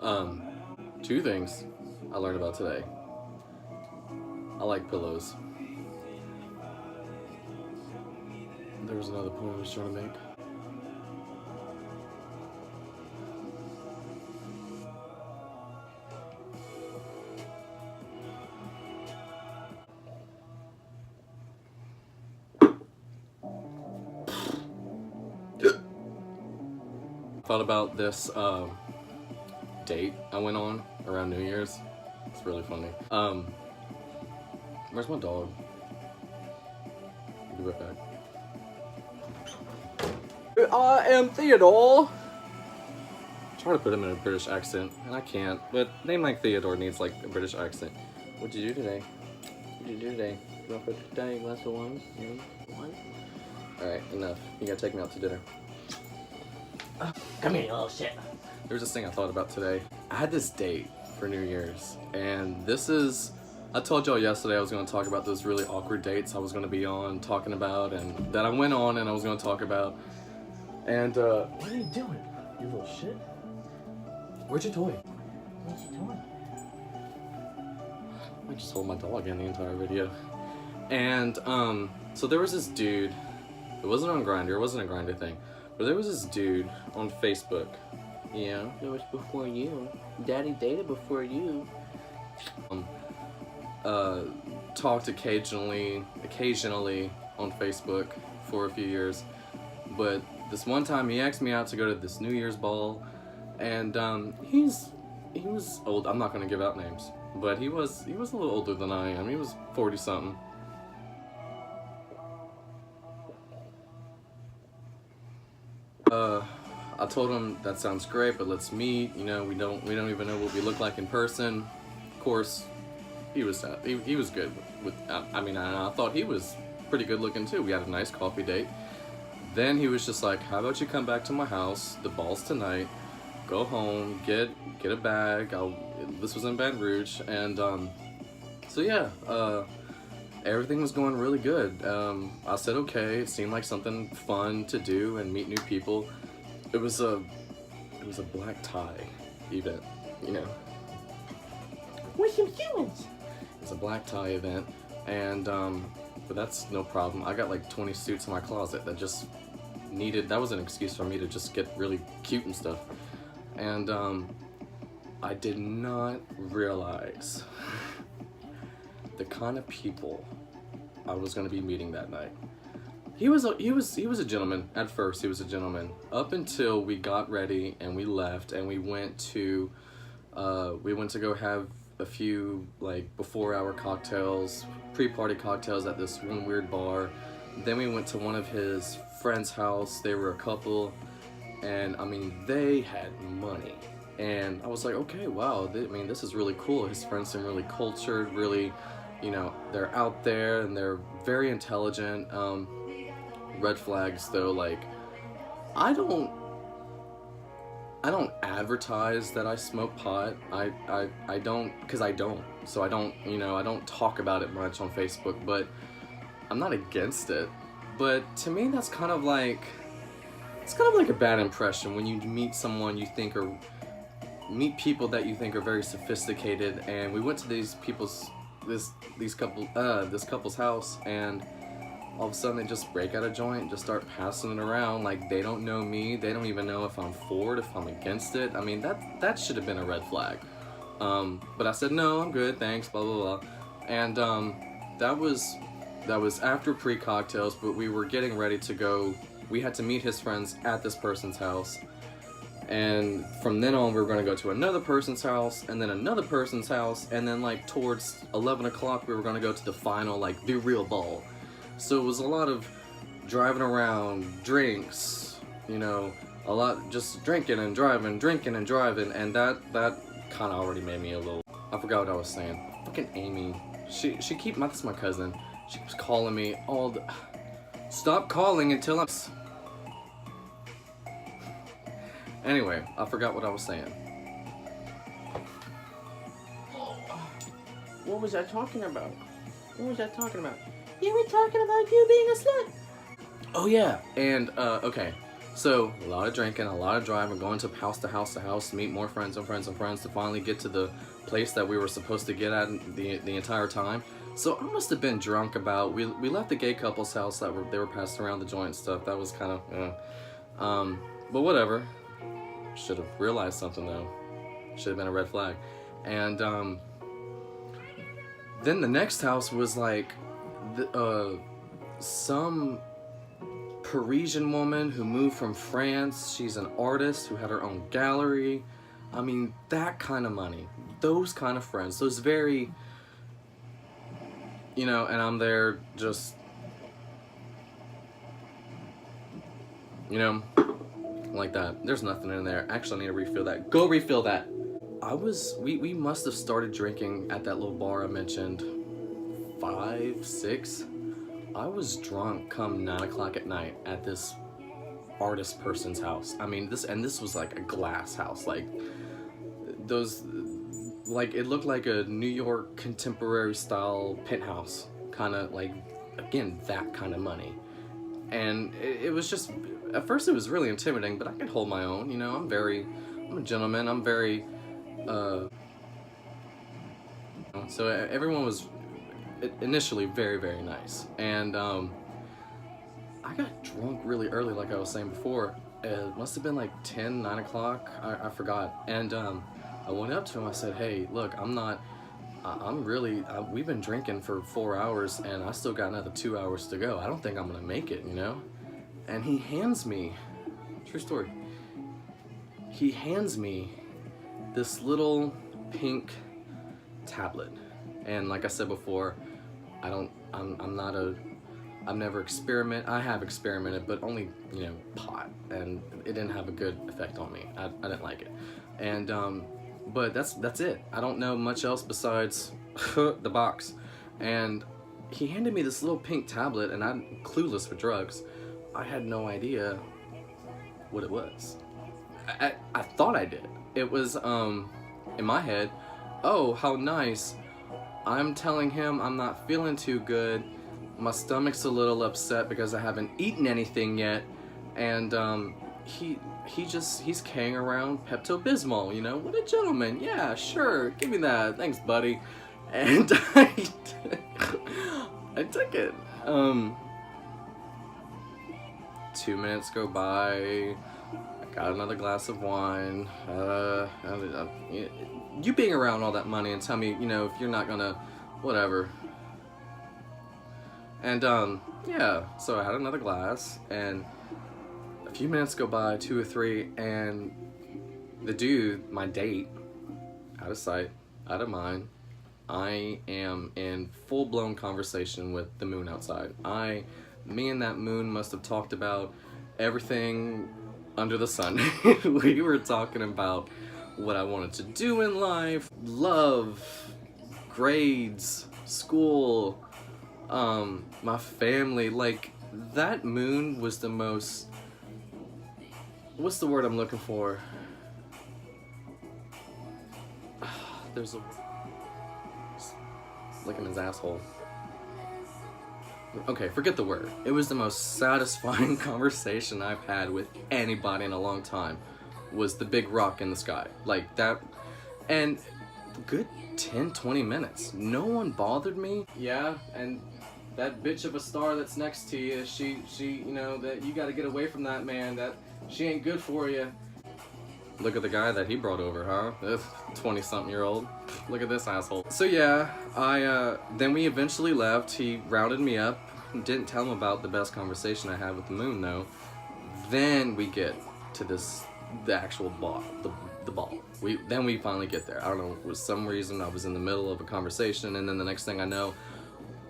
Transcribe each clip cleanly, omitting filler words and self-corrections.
Um, Two things I learned about today. I like pillows. There was another point I was trying to make. Thought about this date I went on around New Year's. It's really funny. Where's my dog? I'll be right back. I am Theodore. Try to put him in a British accent, and I can't. But name like Theodore needs like a British accent. What'd you do today? What'd you do today? You want to put today a glass of wine? Wine? All right, enough. You gotta take me out to dinner. Come here, you little shit. There's this thing I thought about today. I had this date for New Year's, and I told y'all yesterday I was going to talk about those really awkward dates I was going to be on, talking about, and that I went on and I was going to talk about. And, What are you doing, you little shit? where'd your toy? What's you doing? I just hold my dog in the entire video. And, so there was this dude, it wasn't on Grindr, it wasn't a Grindr thing, but there was this dude on Facebook. Yeah, it was before you. Daddy dated before you. Talked occasionally on Facebook for a few years, but this one time he asked me out to go to this New Year's ball, and he was old. I'm not gonna give out names, but he was a little older than I am. He was 40 something. I told him that sounds great, but let's meet. You know, we don't even know what we look like in person. Of course, he was good with I thought he was pretty good looking too. We had a nice coffee date. Then he was just like, how about you come back to my house? The ball's tonight. Go home, get a bag. This was in Baton Rouge, and so yeah, everything was going really good. I said okay. It seemed like something fun to do and meet new people. It was a black tie event, you know. With some humans. It's a black tie event, and but that's no problem. I got like 20 suits in my closet that was an excuse for me to just get really cute and stuff. And I did not realize the kind of people I was going to be meeting that night. He was a gentleman. At first, he was a gentleman. Up until we got ready and we left and we went to go have a few like before-hour cocktails, pre-party cocktails at this one weird bar. Then we went to one of his friend's house. They were a couple, and I mean they had money. And I was like, okay, wow. This is really cool. His friends seem really cultured, really, you know, they're out there and they're very intelligent. Red flags though, like I don't advertise that I smoke pot. I don't, because I don't. So I don't talk about it much on Facebook, but I'm not against it. But to me that's kind of like a bad impression when you meet someone you think meet people that you think are very sophisticated. And we went to this couple's house, and all of a sudden they just break out a joint and just start passing it around like they don't know me. They don't even know if I'm for it, if I'm against it. I mean, that should have been a red flag. But I said, no, I'm good, thanks, blah, blah, blah. And that was after pre-cocktails, but we were getting ready to go. We had to meet his friends at this person's house. And from then on, we were going to go to another person's house, and then another person's house, and then like towards 11 o'clock, we were going to go to the final, like the real ball. So it was a lot of driving around, drinks, you know, a lot just drinking and driving, and that kind of already made me a little. I forgot what I was saying. Fucking Amy, that's my cousin. She was calling me all the. Stop calling until I'm. Anyway, I forgot what I was saying. What was I talking about? You were talking about you being a slut. Oh yeah, and okay, So a lot of drinking, a lot of driving, going to house to house to house, meet more friends and friends and friends to finally get to the place that we were supposed to get at the entire time. So I must have been drunk about. We left the gay couple's house they were passing around the joint and stuff. That was kind of, but whatever. Should have realized something though. Should have been a red flag. And then the next house was like some Parisian woman who moved from France. She's an artist who had her own gallery. I mean, that kind of money, those kind of friends, those very, and I'm there just, like that. There's nothing in there. Actually, I need to refill that. Go refill that. We must have started drinking at that little bar I mentioned, 5, 6. I was drunk come 9 o'clock at night at this artist person's house. I mean, this was like a glass house, like those, like it looked like a New York contemporary style penthouse, kind of like, again, that kind of money. And it was just, at first it was really intimidating, but I could hold my own, I'm a gentleman, I'm very, so everyone was initially very, very nice. And I got drunk really early, like I was saying before. It must have been like 10, 9 o'clock, I forgot. And I went up to him, I said, hey, look, we've been drinking for 4 hours and I still got another 2 hours to go. I don't think I'm gonna make it, And he hands me, true story, he hands me this little pink tablet. And like I said before, I have experimented, but only, pot, and it didn't have a good effect on me. I didn't like it. And, but that's it. I don't know much else besides the box. And he handed me this little pink tablet, and I'm clueless with drugs. I had no idea what it was. I thought I did. It was, in my head, oh, how nice. I'm telling him I'm not feeling too good. My stomach's a little upset because I haven't eaten anything yet. And he's carrying around Pepto-Bismol, What a gentleman. Yeah, sure. Give me that. Thanks, buddy. And I took it. 2 minutes go by. I got another glass of wine. You being around all that money and tell me, if you're not gonna, whatever. And yeah, so I had another glass, and a few minutes go by, 2 or 3, and the dude, my date, out of sight, out of mind, I am in full-blown conversation with the moon outside. Me and that moon must have talked about everything under the sun. We were talking about what I wanted to do in life, love, grades, school, my family. Like, that moon was the most, what's the word I'm looking for? There's a, licking his asshole. Okay, forget the word. It was the most satisfying conversation I've had with anybody in a long time. Was the big rock in the sky. Like that, and good 10-20 minutes. No one bothered me. Yeah, and that bitch of a star that's next to you, she that you gotta get away from that, man. That she ain't good for you. Look at the guy that he brought over, huh? 20-something-year-old. Look at this asshole. So yeah, then we eventually left. He rounded me up. Didn't tell him about the best conversation I had with the moon, though. Then we get to the actual ball, the ball. Then we finally get there. I don't know, for some reason I was in the middle of a conversation, and then the next thing I know,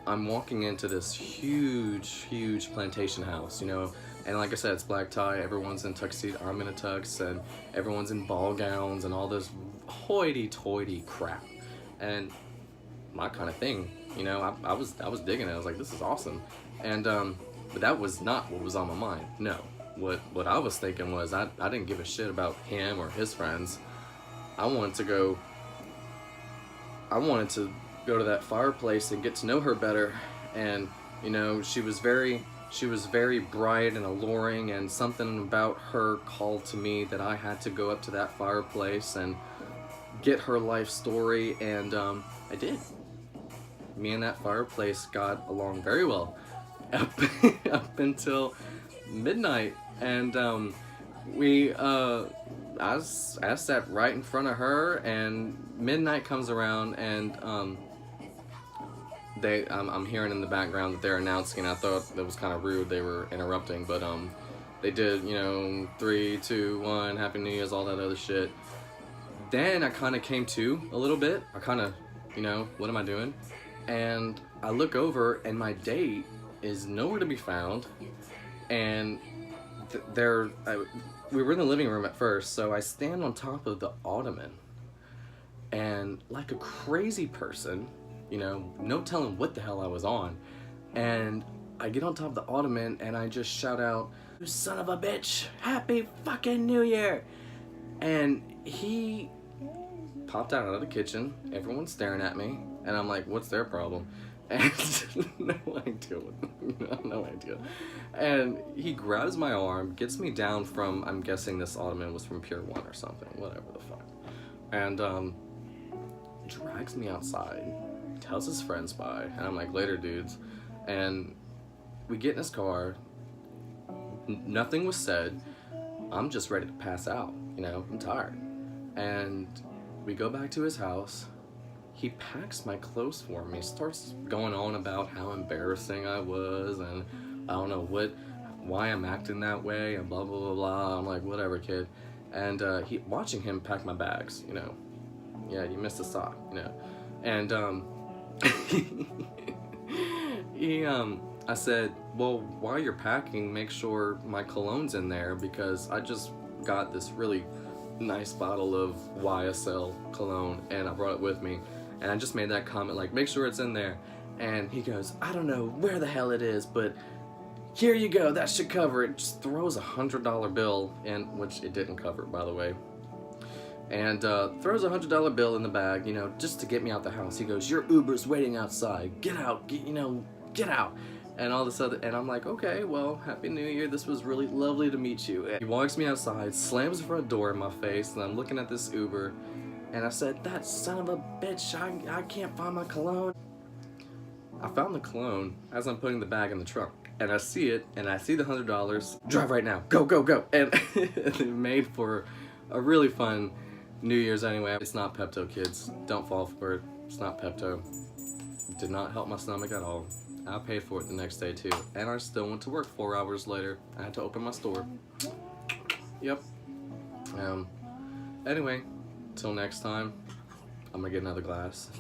I'm walking into this huge plantation house, and like I said, it's black tie, everyone's in tuxedo, I'm in a tux, and everyone's in ball gowns and all this hoity-toity crap. And my kind of thing, I was digging it. I was like, this is awesome. And but that was not what was on my mind. No. What I was thinking was I didn't give a shit about him or his friends. I wanted to go to that fireplace and get to know her better. And she was very She was very bright and alluring, and something about her called to me that I had to go up to that fireplace and get her life story, and I did. Me and that fireplace got along very well up until midnight, and I sat right in front of her, and midnight comes around, and I'm hearing in the background that they're announcing, and I thought that was kind of rude, they were interrupting, but they did, 3, 2, 1, Happy New Year's, all that other shit. Then I kind of came to a little bit. I kind of, what am I doing? And I look over, and my date is nowhere to be found, and we were in the living room at first, so I stand on top of the ottoman, and like a crazy person, no telling what the hell I was on, and I get on top of the ottoman, and I just shout out, "You son of a bitch, Happy fucking New Year!" And he popped out of the kitchen, everyone's staring at me, and I'm like, what's their problem? And no idea. And he grabs my arm, gets me down from, I'm guessing this ottoman was from Pier 1 or something, whatever the fuck. And drags me outside, tells his friends bye, and I'm like, later dudes. And we get in his car, nothing was said, I'm just ready to pass out, I'm tired. And we go back to his house. He packs my clothes for me, starts going on about how embarrassing I was, and I don't know why I'm acting that way, and blah, blah, blah, blah. I'm like, whatever, kid. And watching him pack my bags, yeah, you missed a sock, and I said, well, while you're packing, make sure my cologne's in there, because I just got this really nice bottle of YSL cologne, and I brought it with me, and I just made that comment, like, make sure it's in there. And he goes, I don't know where the hell it is, but here you go, that should cover it. Just throws a $100 bill in, which it didn't cover, by the way, and throws a $100 bill in the bag, just to get me out the house. He goes, your Uber's waiting outside, get out, get out. And all this other, and I'm like, okay, well, Happy New Year, this was really lovely to meet you. And he walks me outside, slams the front door in my face, and I'm looking at this Uber, and I said, that son of a bitch, I can't find my cologne. I found the cologne as I'm putting the bag in the trunk, and I see it, and I see the $100, drive right now, go, go, go. And it made for a really fun New Year's anyway. It's not Pepto, kids, don't fall for it, it's not Pepto. It did not help my stomach at all. I paid for it the next day too, and I still went to work 4 hours later. I had to open my store. Yep. Anyway, till next time, I'm gonna get another glass.